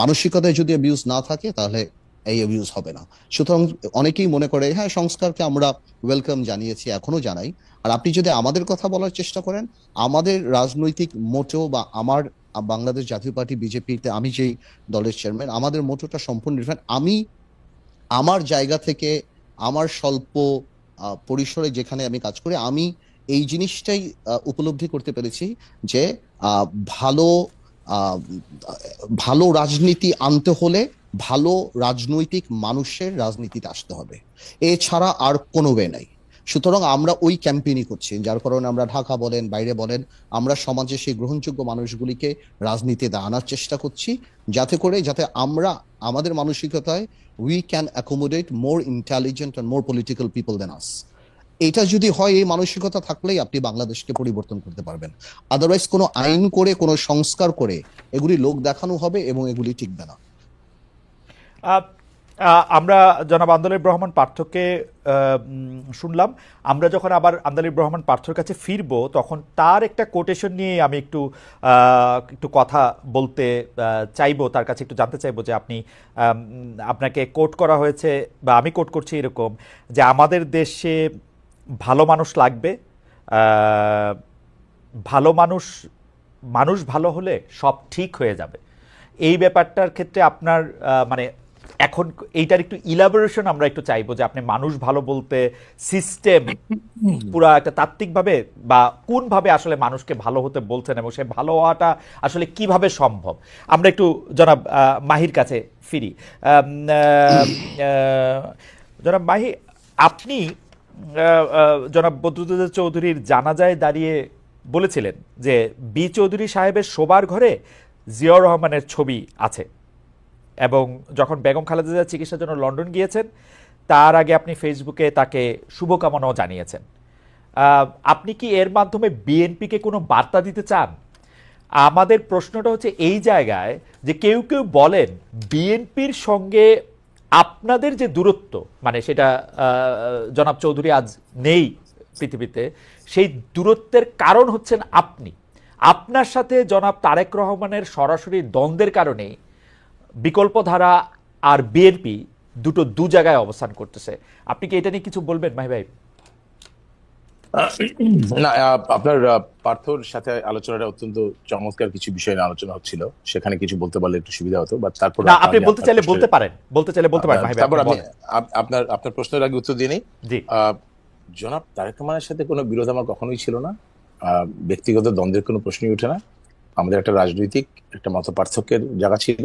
মানসিকতায় যদি অ্যাবিউজ না থাকে তাহলে এই অ্যাবিউজ হবে না। সুতরাং অনেকেই মনে করে হ্যাঁ সংস্কারকে আমরা ওয়েলকাম জানিয়েছি, এখনো জানাই। আর আপনি যদি আমাদের কথা বলার চেষ্টা করেন, আমাদের রাজনৈতিক মোটো বা আমার বাংলাদেশ জাতীয় পার্টি বিজেপিতে আমি যেই দলের চেয়ারম্যান, আমাদের মোটোটা সম্পূর্ণ ডিফারেন্ট। আমি আমার জায়গা থেকে আমার স্বল্প পরিসরে যেখানে আমি কাজ করি, আমি এই জিনিসটাই উপলব্ধি করতে পেরেছি যে আহ, ভালো আহ, ভালো রাজনীতি আনতে হলে ভালো রাজনৈতিক মানুষের রাজনীতিতে আসতে হবে, এছাড়া আর কোনো ওয়ে নাই। সুতরাং আমরা ওই ক্যাম্পেইনই করছি, যার কারণে আমরা ঢাকা বলেন বাইরে বলেন আমরা সমাজে সেই গ্রহণযোগ্য মানুষগুলিকে রাজনীতিতে আনার চেষ্টা করছি, যাতে আমরা আমাদের মানসিকতায় we can accommodate more intelligent and more political people than us। এটা যদি হয়, এই মানসিকতা থাকলেই আপনি বাংলাদেশকে পরিবর্তন করতে পারবেন। আদারওয়াইজ কোনো আইন করে কোনো সংস্কার করে এগুলি লোক দেখানো হবে এবং এগুলি টিকবে না। আহ, আমরা জনাব আন্দোলিব রহমান পার্থকে শুনলাম। আমরা যখন আবার আন্দোলিব রহমান পার্থর কাছে ফিরবো তখন তার একটা কোটেশন নিয়ে আমি একটু একটু কথা বলতে চাইবো, তার কাছে একটু জানতে চাইবো যে আপনাকে কোট করা হয়েছে বা আমি কোট করছি এরকম যে আমাদের দেশে ভালো মানুষ লাগবে, ভালো মানুষ, মানুষ ভালো হলে সব ঠিক হয়ে যাবে। এই ব্যাপারটার ক্ষেত্রে আপনার মানে এখন এইটার একটু ইলাবোরেশন আমরা একটু চাইবো যে আপনি মানুষ ভালো বলতে সিস্টেম পুরা একটা তাত্ত্বিকভাবে বা কোনভাবে আসলে মানুষকে ভালো হতে বলছেন এবং সে ভালো হওয়াটা আসলে কিভাবে সম্ভব। আমরা একটু জনাব মাহির কাছে ফিরি। জনাব মাহি, আপনি জনাব বদরুদ্দোজা চৌধুরীর জানাজায় দাঁড়িয়ে বলেছিলেন যে বি চৌধুরী সাহেবের শোবার ঘরে জিয়াউর রহমানের ছবি আছে, এবং যখন বেগম খালেদা জিয়া চিকিৎসার জন্য লন্ডন গিয়েছেন তার আগে আপনি ফেসবুকে তাকে শুভকামনাও জানিয়েছেন। আপনি কি এর মাধ্যমে বিএনপিকে কোনো বার্তা দিতে চান? আমাদের প্রশ্নটা হচ্ছে এই জায়গায় যে কেউ কেউ বলেন বিএনপির সঙ্গে আপনাদের যে দূরত্ব, মানে সেটা জনাব চৌধুরী আজ নেই পৃথিবীতে, সেই দূরত্বের কারণ হচ্ছেন আপনি। আপনার সাথে জনাব তারেক রহমানের সরাসরি দ্বন্দ্বের কারণে বিকল্পধারা আর বিএনপি দু জায়গায় অবস্থান করতেছে। আপনি কি এটা নিয়ে কিছু বলবেন মাহি ভাই? না, আপনার পার্থর সাথে আলোচনাটা অত্যন্ত চমৎকার কিছু বিষয় নিয়ে আলোচনা হচ্ছিল, সেখানে কিছু বলতে পারলে একটু সুবিধা হতো। বাট তারপর না, আপনি বলতে চাইলে বলতে পারেন, বলতে চাইলে বলতে পারেন মাহি ভাই। তারপর আমি আপনার প্রশ্নের আগে উত্তর দিয়ে নেই। জি, জনাব তারেক রহমানের সাথে কোনো বিরোধ আমার কখনোই ছিল না, ব্যক্তিগত দ্বন্দ্বের কোনো প্রশ্নই ওঠে না। আমাদের একটা রাজনৈতিক একটা মত পার্থক্যের জায়গা ছিল,